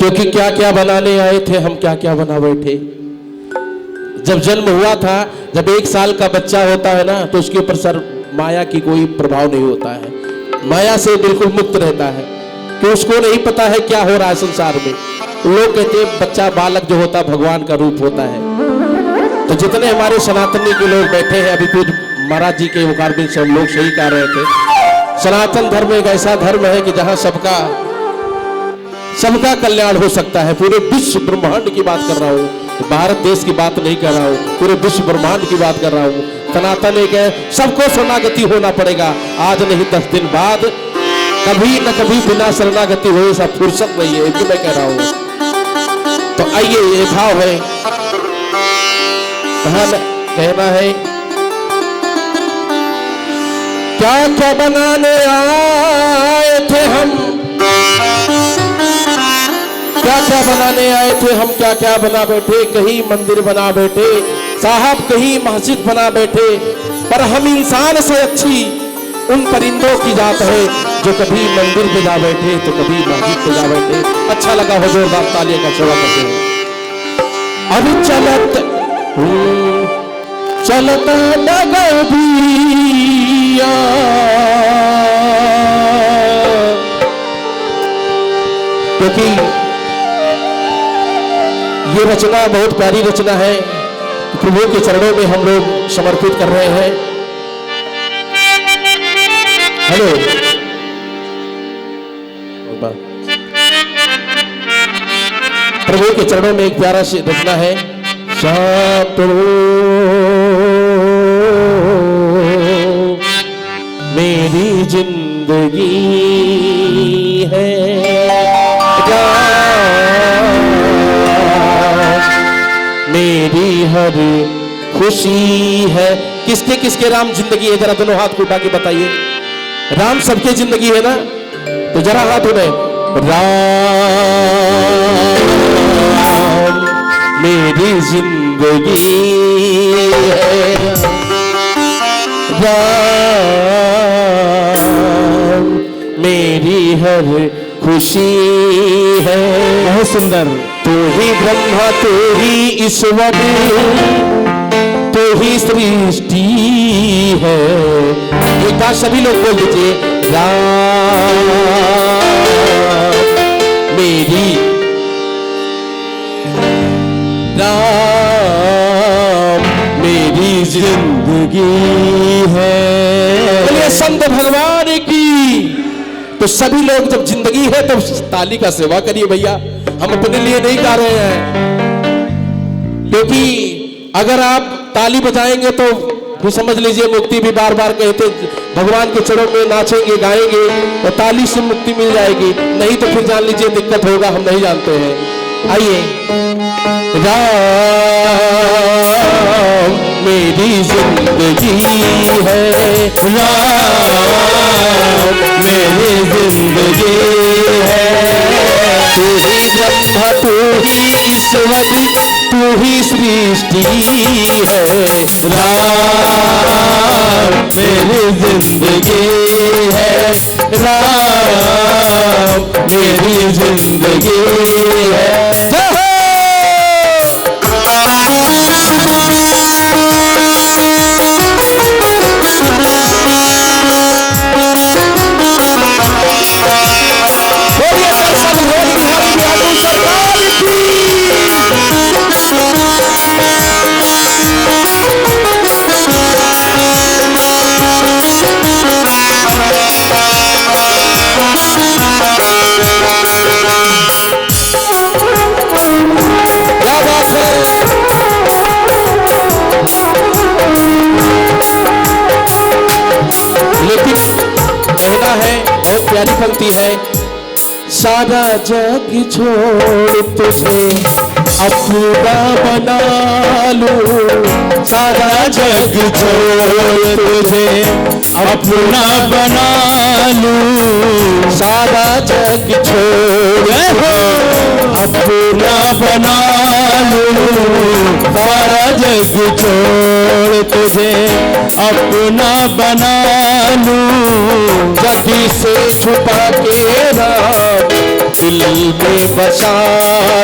क्योंकि क्या क्या बनाने आए थे हम, क्या क्या बना बैठे। जब जन्म हुआ था, जब 1 साल का बच्चा होता है ना, तो उसके ऊपर सर माया की कोई प्रभाव नहीं होता है, माया से बिल्कुल मुक्त रहता है, कि उसको नहीं पता है क्या हो रहा है संसार में। लोग कहते हैं बच्चा बालक जो होता है भगवान का रूप होता है। तो जितने हमारे सनातनी के लोग बैठे हैं, अभी कुछ महाराज जी के मुकाबले से हम लोग सही कह रहे थे, सनातन धर्म एक ऐसा धर्म है कि जहां सबका कल्याण हो सकता है। पूरे विश्व ब्रह्मांड की बात कर रहा हूँ, भारत देश की बात नहीं कर रहा हूँ, पूरे विश्व ब्रह्मांड की बात कर रहा हूँ। सनातन एक है, सबको शरणागति होना पड़ेगा, आज नहीं 10 दिन बाद, कभी न कभी बिना शरणागति हुए ऐसा फुर्सत नहीं है, ये मैं कह रहा हूँ। तो आइए, ये भाव है, कहना है क्या क्या बनाने आए थे हम, क्या क्या बनाने आए थे हम, क्या क्या बना बैठे। कहीं मंदिर बना बैठे साहब, कहीं मस्जिद बना बैठे, पर हम इंसान से अच्छी उन परिंदों की जात है जो कभी मंदिर पे जा बैठे तो कभी मस्जिद पे जा बैठे। अच्छा लगा हो, जोरदार तालियों का सेवा करते हैं। अब चलता डगबिया, क्योंकि ये रचना बहुत प्यारी रचना है, प्रभु के चरणों में हम लोग समर्पित कर रहे हैं। हेलो, प्रभु के चरणों में एक प्यारा सी रचना है। मेरी जिंदगी है मेरी हर खुशी है। किसके किसके राम जिंदगी है, जरा दोनों हाथ उठा के बताइए। राम सबके जिंदगी है ना, तो जरा हाथ उठाए। राम मेरी जिंदगी है, राम मेरी हर खुशी है। बहुत सुंदर। तू ही ब्रह्मा, तू ही ईश्वर, तू ही सृष्टि है। एक बार सभी लोग बोल दीजिए, राम मेरी, राम मेरी जिंदगी है। बोलिए संत भगवान की। तो सभी लोग जब जिंदगी है तो ताली का सेवा करिए भैया, हम अपने लिए नहीं गा रहे हैं। क्योंकि अगर आप ताली बजाएंगे तो फिर समझ लीजिए मुक्ति भी बार बार कहते, भगवान के चरणों में नाचेंगे गाएंगे तो ताली से मुक्ति मिल जाएगी, नहीं तो फिर जान लीजिए दिक्कत होगा, हम नहीं जानते हैं। आइए, राम मेरी जिंदगी है, राम मेरी जिंदगी है। तू ही ब्रह्मा, तू ही ईश्वर, तू ही सृष्टि है। राम मेरी जिंदगी है, राम मेरी जिंदगी है। कहना है, बहुत प्यारी पंक्ति है। सारा जग छोड़ तुझे अपना बना लूं, सारा जग छोड़ तुझे अपना बना लूं, सारा जग छोड़ अपना बना लूं, सारा जग छोड़ तुझे अपना बना लूं। जग से छुपा के राम दिल में बसा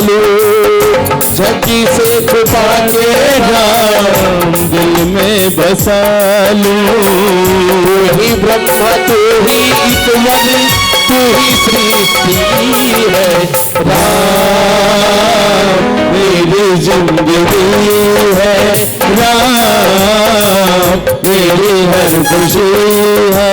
लूं, झंकी से छुपा के राम दिल में बसा लूं। तू ही ब्रह्मा तू ही ईश्वर तू ही सृष्टि है राम, मेरी जिंदगी है राम, मेरी हर खुशी है।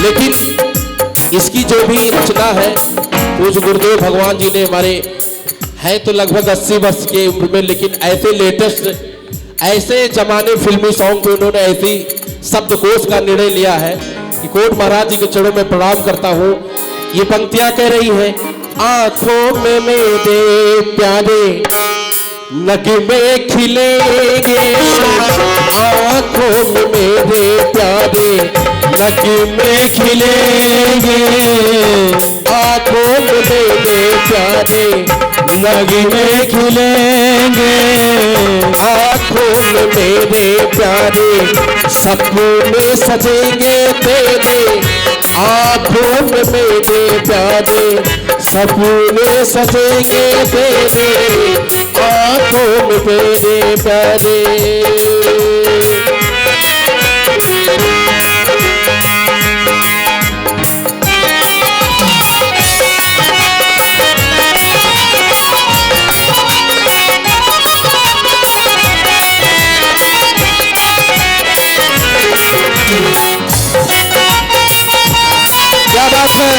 लेकिन इसकी जो भी रचना है पूज्य गुरुदेव भगवान जी ने हमारे है तो लगभग 80 वर्ष के उम्र में, लेकिन ऐसे लेटेस्ट ऐसे जमाने फिल्मी सॉन्ग पे उन्होंने ऐसी शब्दकोश का निर्णय लिया है कि कोट महाराज जी के चरणों में प्रणाम करता हूँ। ये पंक्तियां कह रही है, आंखों में मेरे प्यारे नगमे खिलेंगे, आंखों में मेरे प्यारे नगमे खिलेंगे, आंखों में मेरे प्यारे नगमे खिलेंगे, आंखों में मेरे प्यारे सपने सजेंगे तेरे, आंखों में मेरे प्यारे सपने सजेंगे तेरे, आंखों में मेरे प्यारे। क्या बात है,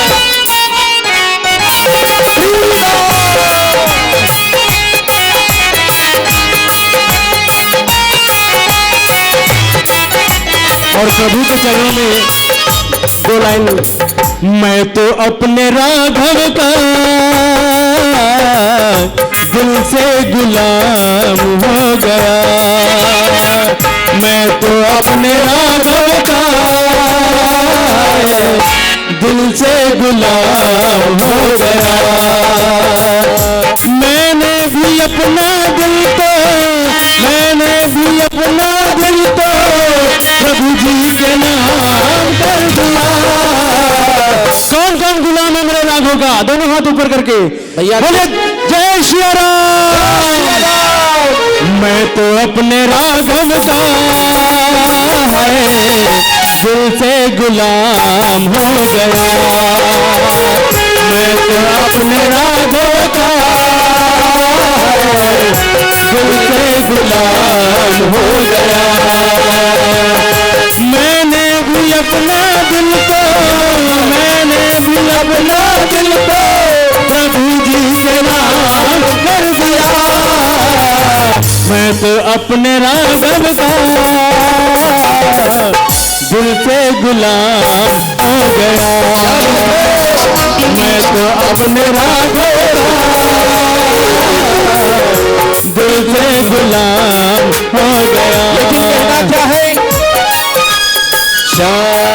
और प्रभु के चरणों में दो लाइन, मैं तो अपने राघव का दिल से गुलाम हो गया, मैं तो अपने राघव का दिल से गुलाम हो गया, मैंने भी अपना दिल तो, मैंने भी अपना दिल तो प्रभु जी के नाम कर दिया। कौन कौन गुलाम है मेरे राघव का? दोनों हाथ ऊपर करके भैया बोले जय श्री राम। मैं तो अपने राघव का है दिल से गुलाम हो गया, मैं तो अपने राघव का है दिल से गुलाम हो गया, मैंने भी अपना दिल को, मैंने भी अपना दिल को प्रभु जी के नाम कर दिया, मैं तो अपने राघव का दिल से गुलाम हो गया, मैं तो अपने राघव दिल से गुलाम हो गया। लेकिन कहना क्या है, श्याम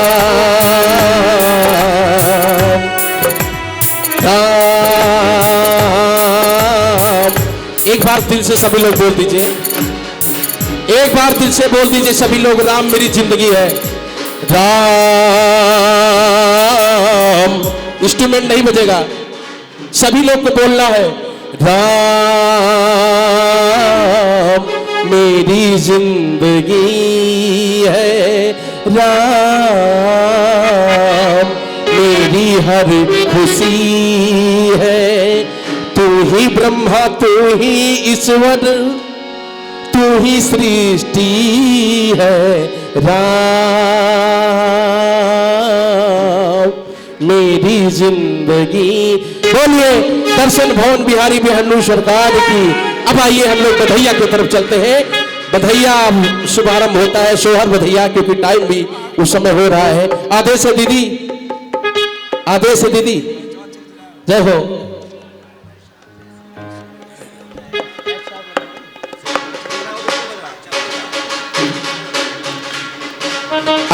राम, एक बार दिल से सभी लोग बोल दीजिए, एक बार दिल से बोल दीजिए सभी लोग, राम मेरी जिंदगी है। राम, इंस्ट्रूमेंट नहीं बजेगा, सभी लोग को बोलना है, राम मेरी जिंदगी है, राम मेरी हर खुशी है, तू ही ब्रह्मा तू ही ईश्वर तू ही सृष्टि है, राम मेरी जिंदगी। बोलिए दर्शन भवन बिहारी बिहन्नू सरकार की अब आइए हम लोग बधैया की तरफ चलते हैं। बधैया शुभारंभ होता है, सोहर बधैया, क्योंकि टाइम भी उस समय हो रहा है। आदेश है दीदी, आदेश है दीदी, जय हो।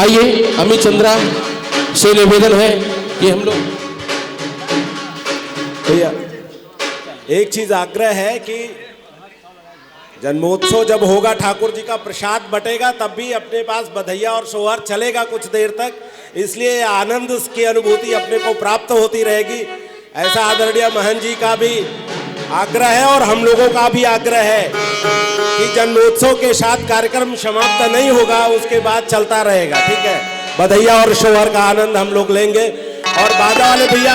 आइए अमित चंद्रा से निवेदन है कि हम लोग भैया एक चीज आग्रह है कि जन्मोत्सव जब होगा, ठाकुर जी का प्रसाद बटेगा, तब भी अपने पास बधैया और सोहर चलेगा कुछ देर तक, इसलिए आनंद की अनुभूति अपने को प्राप्त होती रहेगी। ऐसा आदरणीय महंत जी का भी आग्रह है और हम लोगों का भी आग्रह है कि जन्मोत्सव के साथ कार्यक्रम समाप्त नहीं होगा, उसके बाद चलता रहेगा। ठीक है, बधैया और सोहर का आनंद हम लोग लेंगे। और बाजा वाले भैया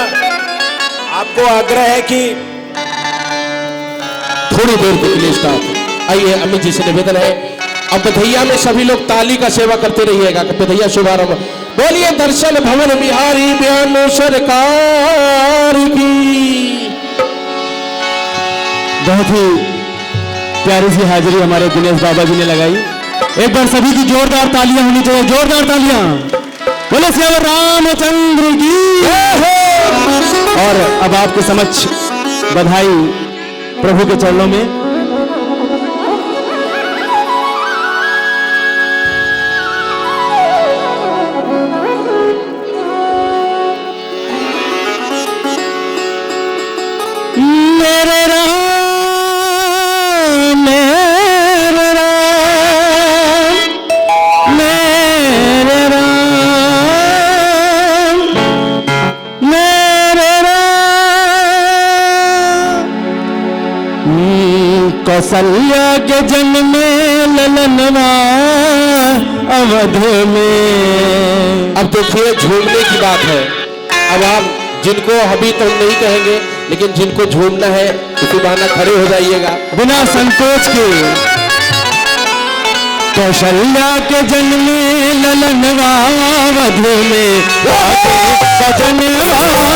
आपको आग्रह है कि थोड़ी देर के लिए स्टार्ट। आइए अमित जी से निवेदन है, अब बधैया में सभी लोग ताली का सेवा करते रहिएगा। बधैया शुभारंभ। बोलिए दर्शन भवन बिहारी ब्यानो सरकार की। बहुत ही प्यारी सी हाजिरी हमारे दिनेश बाबा जी ने लगाई। एक बार सभी की जोरदार तालियां होनी चाहिए, जोरदार तालियां। बोले श्री रामचंद्र की। और अब आपके समक्ष बधाई प्रभु के चरणों में। मेरे राम, मेरे राम, मेरे राम, मेरे राम। कौशल्या के जन्म में ललनवा अवध में। अब देखिए झूमने की बात है। अब आप जिनको अभी तो नहीं कहेंगे, लेकिन जिनको झूमना है उसी बहाना खड़े हो जाइएगा बिना संकोच के। कौशल्या के जन्म में ललनवा अवध में बजनवा हो।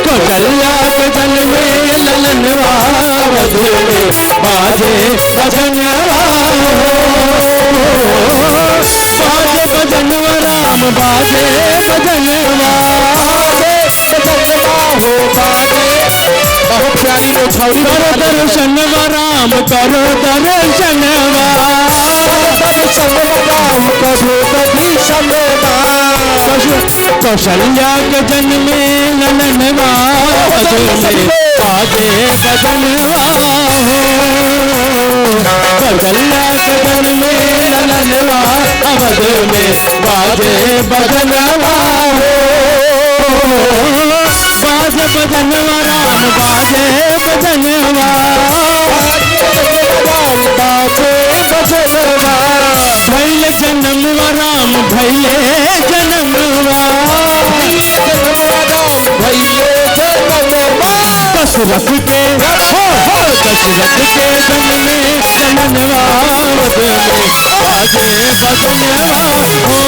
कौशल्या के जन्म में ललनवा अवध में बाजे बजनवा हो। बाजे बजनवा राम, बाजे बजनवा हो बाजे। बहुत प्यारी नौछावनी। करो दर्शनवा राम, करो दर्शनवा, राम कभू कभी समवा। कौशल्या के जन्म में ललनवा अवध में बाजे बजनवा हो। कौशल्या के जन्म में ललनवा अवध में बाजे बजनवा हो। बाजे बजनवा राम, बाजे बजनवा, बाजे बजनवा। भैले जन्मवा राम, भैले जन्मवा, भैले जन्मवा। दशरथ के दशरथ के जन्म में जननवा अवध में बाजे बजनवा हो।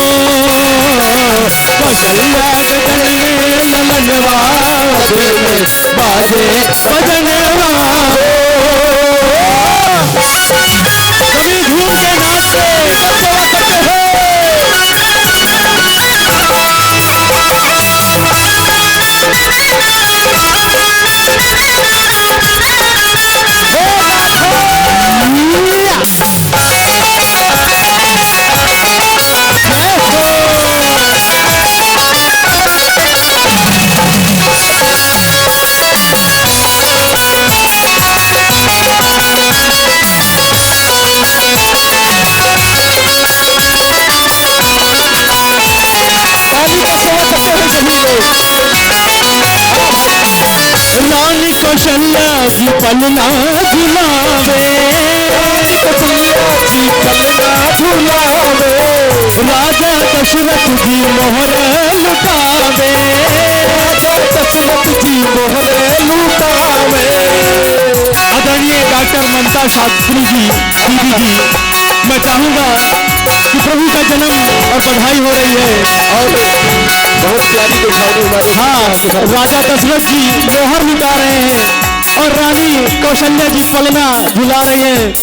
कौशल्या के जन्म में ललनवा अवध में बाजे बजनवा हो। कभी झूम के नाचते सेवा करते हैं। रानी कौशल्या जी पलना झुलावे, कौशल्या जी पलना झुलावे। राजा दशरथ जी मोहर लुटावे, राजा दशरथ जी मोहर लुटावे। आदरणीय डॉक्टर ममता शास्त्री जी, दीदी जी, मैं चाहूंगा कि प्रभु का जन्म और बधाई हो रही है और बहुत प्यारी दिखाई हमारी। हाँ, राजा दशरथ जी मोहर लुटा रहे हैं। और रानी कौशल्या जी पलना झुला रही हैं,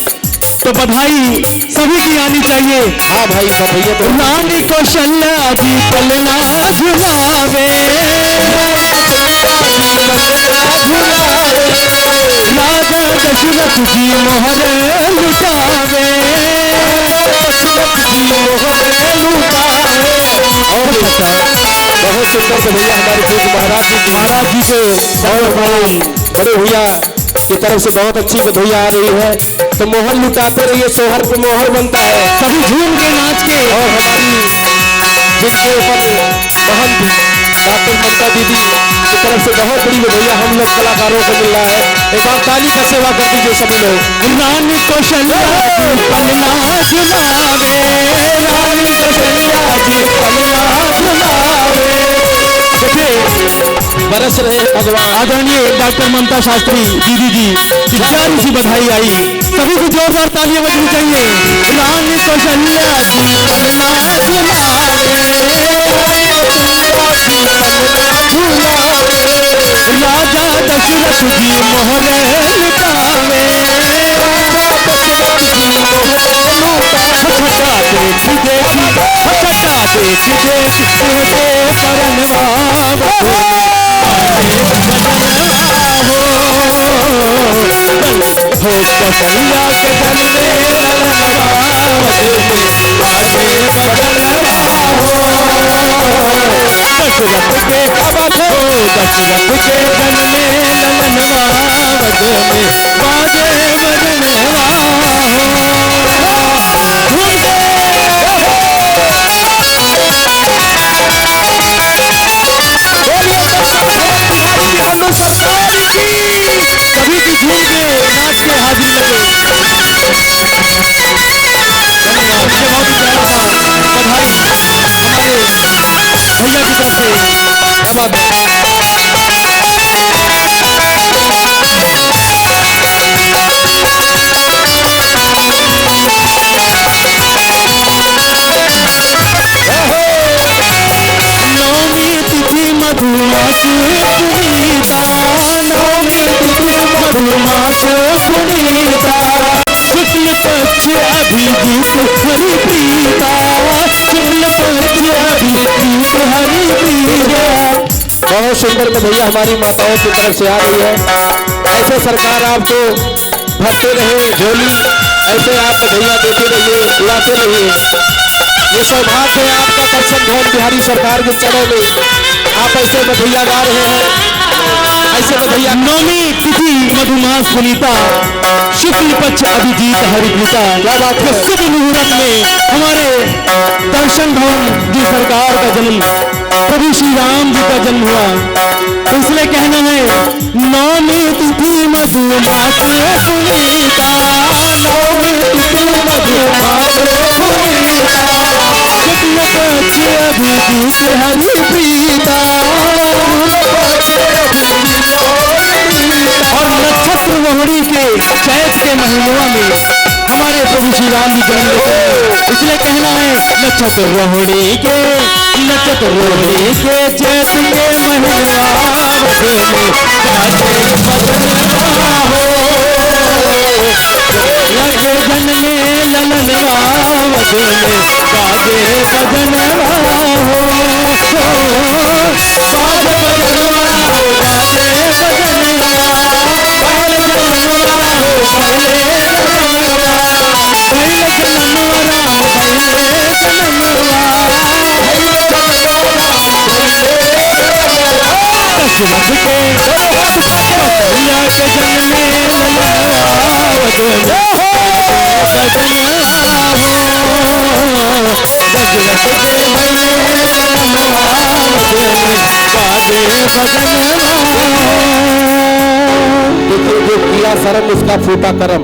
तो बधाई सभी की आनी चाहिए। हाँ भाई बधाइयाँ तो रानी कौशल्या जी पलना झुलावे, राजा दशरथ जी मोहर लुटावे, और बहुत सुंदर बधैया हमारे पूज्य महाराज जी के और हमारे बड़े भैया की तरफ से बहुत अच्छी बधैया आ रही है। तो मोहर लुटाते रहिए, सोहर पे मोहर बनता है, सभी झूम के नाच के। और हमारी जिनके ऊपर बहन डॉक्टर ममता दीदी की तरफ से बहुत बड़ी बधैया हम लोग कलाकारों को मिल रहा है। एक बार ताली का सेवा कर दीजिए सभी लोग। रानी कौशल्या जी पलना झुलावे, रानी कौशल्या जी पलना झुलावे। देखिए बरस रहे भगवान। आदरणीय डॉक्टर ममता शास्त्री दीदी जी की प्यारी सी बधाई आई, सभी को जोरदार तालियां बजनी चाहिए। रानी कौशल्या जी पलना झुलावे, राजा दशरथ जी मोहर लुटावे, छटा देख देख छटा देख देख तुझे परनवा हो कौशल्या के जल में दशरथ के बात हो, दशरथ के जन में ललनवा वद में बाजे बजनवा सभी की झूम के नाच के हाजिर लगे। बहुत ही प्यारा था बधाई हमारे भैया की तरफ से। नवमी तिथि मधुमास पुनीता, नवमी तिथि मधुमास पुनीता, शुक्ल पक्ष अभिजीत हरि प्रीता, शुक्ल पक्ष अभिजीत हरि प्रीता। बहुत सुंदर बधैया हमारी माताओं की तरफ से आ रही है। ऐसे सरकार आपको भरते रहे झोली, ऐसे आप बधैया देते रहिए, उड़ाते रहिए। ये सौभाग्य है आपका करसन भवन बिहारी सरकार के चरणों में आप ऐसे बधैया गा रहे हैं, ऐसे बधैया। नवमी तिथि मधुमास पुनीता, शुक्ल पक्ष अभिजीत हरिप्रीता। शुभ मुहूर्त में हमारे दर्शन भवन जी सरकार का जन्म, प्रभु श्री राम जी का जन्म हुआ, इसलिए कहना है नवमी तिथि मधुमास पुनीता, नवमी तिथि मधुमास पुनीता, शुक्ल पक्ष अभिजीत हरिप्रीता। और नक्षत्र रोहिणी के चैत के महीनों में हमारे प्रभु श्री राम जी जन्म लेते हैं, इसलिए कहना है नक्षत्र रोहिणी के चैत के महीनवा लगे जन में ललनवा वद में बाजे बजनवा हो, बाजे बजनवा बाजे बजनवा पहले जन्मवा पहले जन्मवा दशरथ के कौशल्या के जन में ललनवावत में बजनवा हो, दशरथ के भैले ललनवावत में बाजे बजनवा। देखिए जो किया शर्म उसका फूटा करम।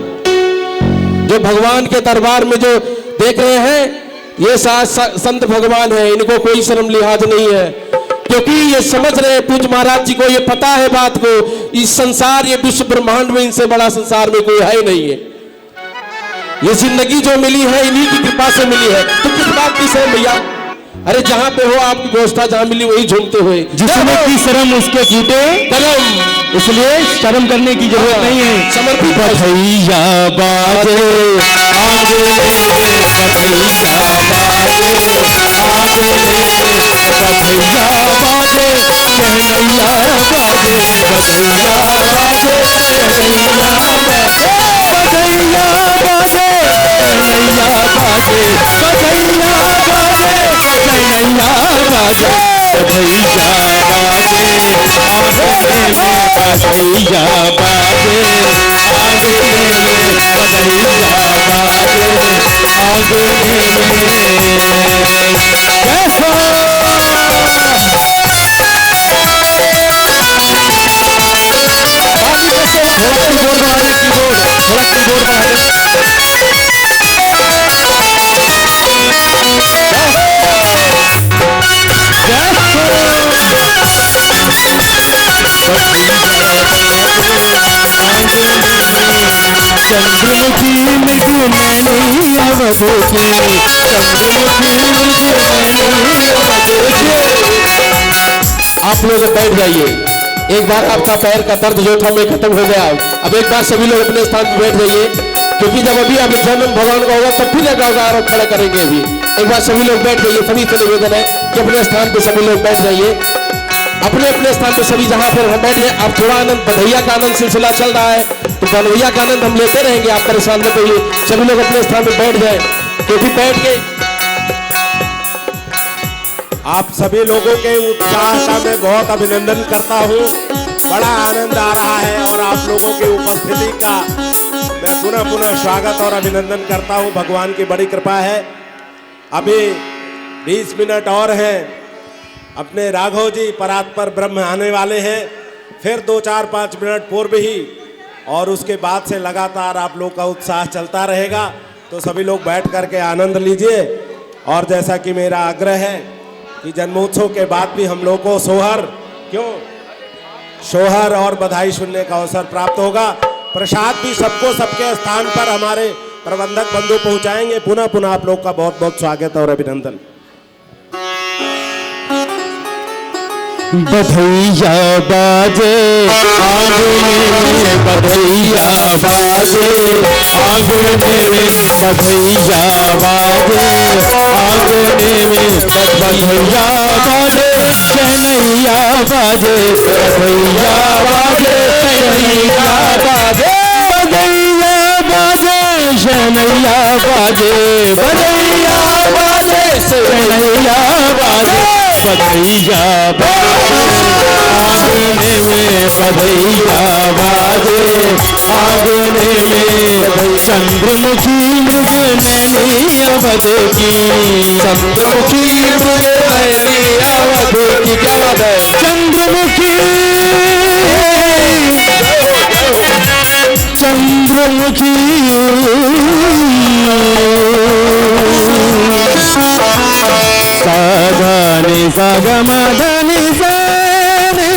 जो भगवान के दरबार में जो देख रहे हैं ये संत भगवान है, इनको कोई शर्म लिहाज नहीं है, क्योंकि ये समझ रहे हैं पूज्य महाराज जी को, ये पता है बात को, इस संसार ये विश्व ब्रह्मांड में इनसे बड़ा संसार में कोई है नहीं है। ये जिंदगी जो मिली है इन्हीं की कृपा से मिली है। तो किस बात की शर्म भैया, अरे जहाँ पे हो आपकी व्यवस्था जहाँ मिली वही झूमते हुए। जिसने की शर्म उसके फूटे कलम, इसलिए शर्म करने की जरूरत नहीं है। समर्पित है। बधैया बाजे आगे बधैया बाजे आगे बधैया बाजे शहनैया बाजे बधैया बाजे शहनैया बाजे बधैया बाजे शहनैया बाजे बधैया बाजे शहनैया बाजे बधैया बाजे आगे में बधैया बाजे आगे में बधैया बाजे आगे में कैसा चंद्रमुखी मृग नैनी अवधूती चंद्रमुखी मृग नैनी अवधूती। आप लोग बैठ जाइए। एक बार आपका पैर का दर्द जो था मैं खत्म हो गया। अब एक बार सभी लोग अपने स्थान पर बैठ जाइए, क्योंकि जब अभी आप जन्म भगवान का होगा तब फिर एक आरोप खड़ा करेंगे। अभी एक बार सभी लोग बैठ जाइए। सभी से निवेदन है कि अपने स्थान पर सभी लोग बैठ जाइए। अपने अपने स्थान पे सभी जहां पर हम बैठ जाए। आप थोड़ा आनंद, बधैया का आनंद सिलसिला चल रहा है तो बधैया का आनंद हम लेते रहेंगे। आप परेशान मत होइए, सभी लोग अपने स्थान पे बैठ जाए, क्योंकि बैठ के आप सभी लोगों के उत्साह का मैं बहुत अभिनंदन करता हूं। बड़ा आनंद आ रहा है और आप लोगों की उपस्थिति का मैं पुनः पुनः स्वागत और अभिनंदन करता हूं। भगवान की बड़ी कृपा है। अभी 20 मिनट और हैं, अपने राघव जी परात पर ब्रह्म आने वाले हैं। फिर 2-4-5 मिनट पूर्व ही और उसके बाद से लगातार आप लोग का उत्साह चलता रहेगा। तो सभी लोग बैठ करके आनंद लीजिए। और जैसा कि मेरा आग्रह है कि जन्मोत्सव के बाद भी हम लोग को सोहर और बधाई सुनने का अवसर प्राप्त होगा। प्रसाद भी सबको सबके स्थान पर हमारे प्रबंधक बंधु पहुंचाएंगे। पुनः पुनः आप लोग का बहुत बहुत स्वागत और अभिनंदन। बधैया बाजे आंगने में बधैया बाजे आंगने में बधैया बाजे आंगने में बधैया बाजे शहनैया बाजे बधैया बाजे शहनैया बाजे बधैया बाजे शहनैया बाजे बधैया बाजे शहनैया बाजे बधैया आंगने में बधैया बाजे आंगने में चंद्रमुखी मृग नैनी अवध की चंद्रमुखी मृग नैनी अवध की। क्या बात है? चंद्रमुखी चंद्रमुखी साधनी सागमधनी सानी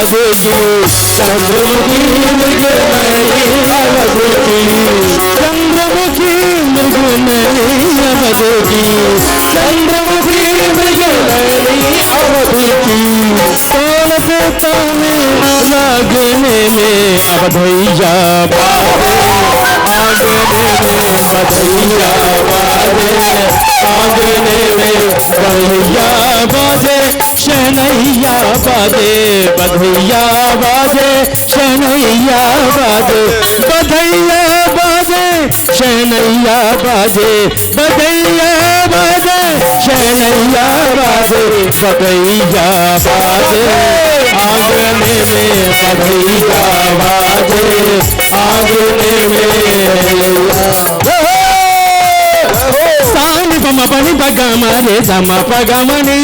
चंद्रमुखी चंद्रमुखी मृग नैनी अवध की चंद्रमुखी मृग नैनी अवध की चंद्रमुखी मृग नैनी अवध की। कौन से ताने लागने में बधैया बाजे आंगने में बधैया बाजे आंगने में बधैया बाजे शहनैया बाजे बधैया बाजे शहनैया बाजे बधैया बाजे शहनैया बाजे बधैया बाजे शहनैया बाजे बधैया बाजे आंगने में बधैया बाजे आंगने में सानी पम पनी पगम रे सम पगम नी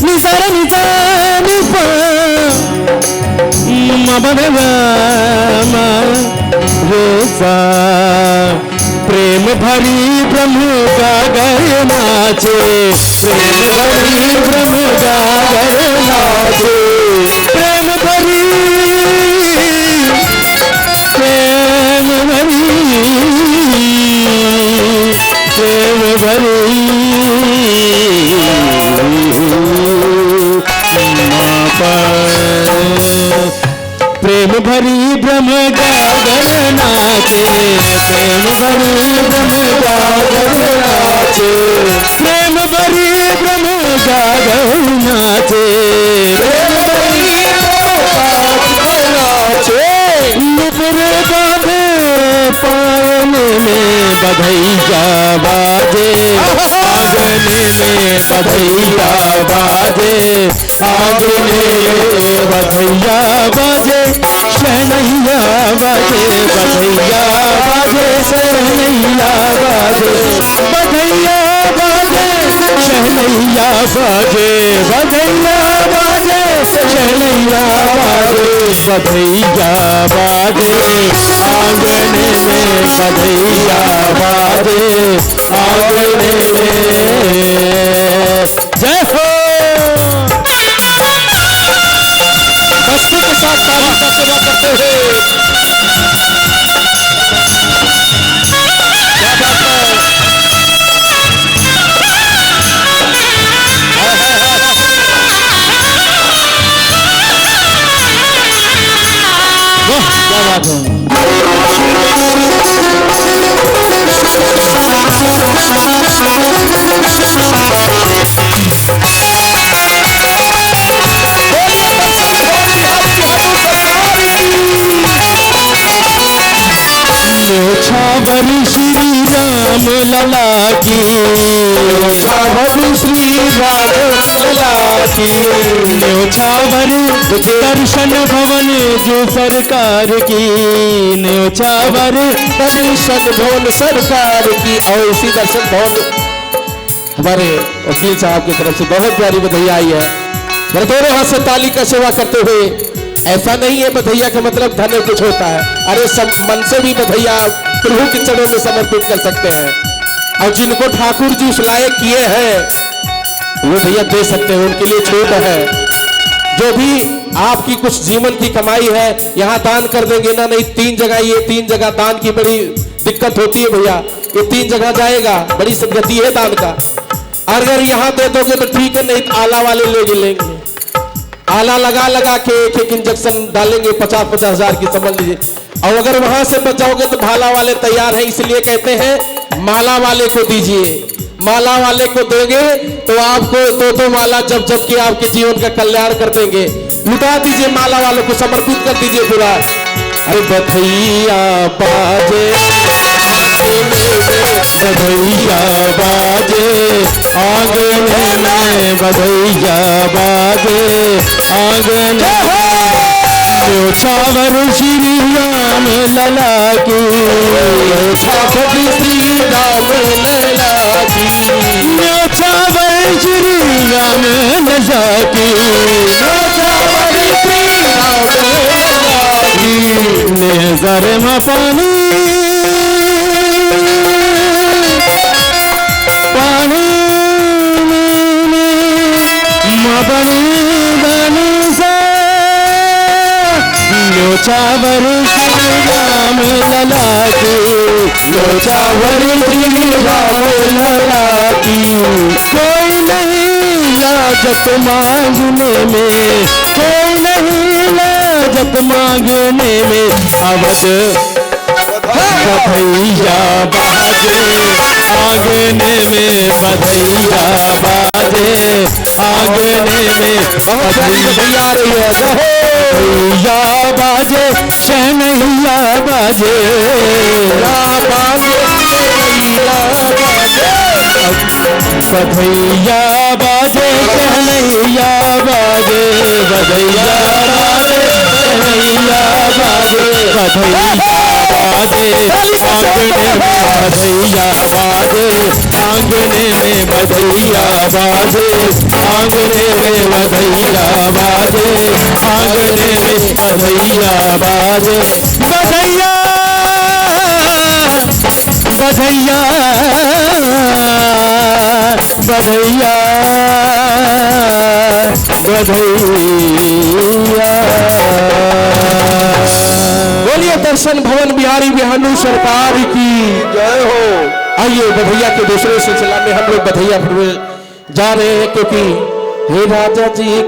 निसर निसानी रेसा प्रेम भरी ब्रह्म जागर नाचे, प्रेम भरी ब्रह्म जागर नाचे, प्रेम भरी प्रेम भरी प्रेम भरी प्रेम भरी ब्रह्म जागर नाचे, प्रेम भरी ब्रह्म जागर नाचे, प्रेम भरी ब्रह्म जागर नाचे, प्रेम भरी नाचे। नुपुर बाजे पायल में बधैया बाजे, आंगन में बधैया बाजे, आंगन में बधैया बाजे, शहनैया बाजे, बधैया बाजे, शहनैया बाजे, बधैया बाजे, शहनैया बाजे, बधैया बाजे, शहनैया बाजे, बधैया बाजे, आंगन में बधैया बाजे, आंगन में। जय हो। मस्ती के साथ ताली का सेवा करते हुए क्या बात है। वाह क्या बात है। न्योछावर श्री राम लला की, न्योछावर श्री राम लला की, न्योछावर दर्शन भवन जो सरकार की, न्योछावर दर्शन भवन सरकार की। और इसी दर्शन भवन हमारे वकील साहब की तरफ से बहुत प्यारी बधाई आई है। मेरे दोनों हाथ से ताली का सेवा करते हुए, ऐसा नहीं है बधैया का मतलब धन कुछ होता है, अरे सब मन से भी बधैया प्रभु के चरणों में समर्पित कर सकते हैं। और जिनको ठाकुर जी उस लायक किए हैं वो भैया दे सकते हैं, उनके लिए छूट है। जो भी आपकी कुछ जीवन की कमाई है यहाँ दान कर देंगे ना, नहीं 3 जगह, ये 3 जगह दान की बड़ी दिक्कत होती है भैया, ये 3 जगह जाएगा, बड़ी गति है दान का। अगर यहाँ दे दोगे तो ठीक है, नहीं आला वाले लेंगे, आला लगा लगा के एक इंजेक्शन डालेंगे 50-50 हजार की, समझ लीजिए। और अगर वहां से बच जाओगे तो भाला वाले तैयार हैं, इसलिए कहते हैं माला वाले को दीजिए। माला वाले को देंगे तो आपको 2-2 माला जब जब कि आपके जीवन का कल्याण कर देंगे। लुटा दीजिए, माला वालों को समर्पित कर दीजिए पूरा। अरे बधैया बाजे, बधैया बाजे, आंगन में बधैया बाजे, आंगन में। न्योछावर श्री राम लला की, न्योछावर श्री राम लला की, न्योछावर श्री राम लला की, न्योछावर श्री राम लला की। नेज़र में पानी पानी मबनी बनी से, न्योछावर श्री राम लला की, न्योछावर श्री राम लला की। कोई नहीं लाजत मांगने में, कोई नहीं लाजत मांगने में, अवध बधैया बाजे, आंगन में बधैया बाजे, आंगन में बधैया बाजे, शहनैया बाजे, बधैया बाजे, शहनैया बाजे, बधैया बाजे, शहनैया बाजे, बधैया बाजे, आंगने में बधैया बाजे, आंगने में बधैया बाजे, आंगने में बधैया बाजे, आंगने में बधैया बाजे, बधैया बधैया बधैया बधैया। बोलिए दर्शन भवन बिहारी बिहानू सरकार की जय हो। आइए बधैया के दूसरे सिलसिला में हम लोग बधैया फिर जा रहे हैं, क्योंकि हे राजा जी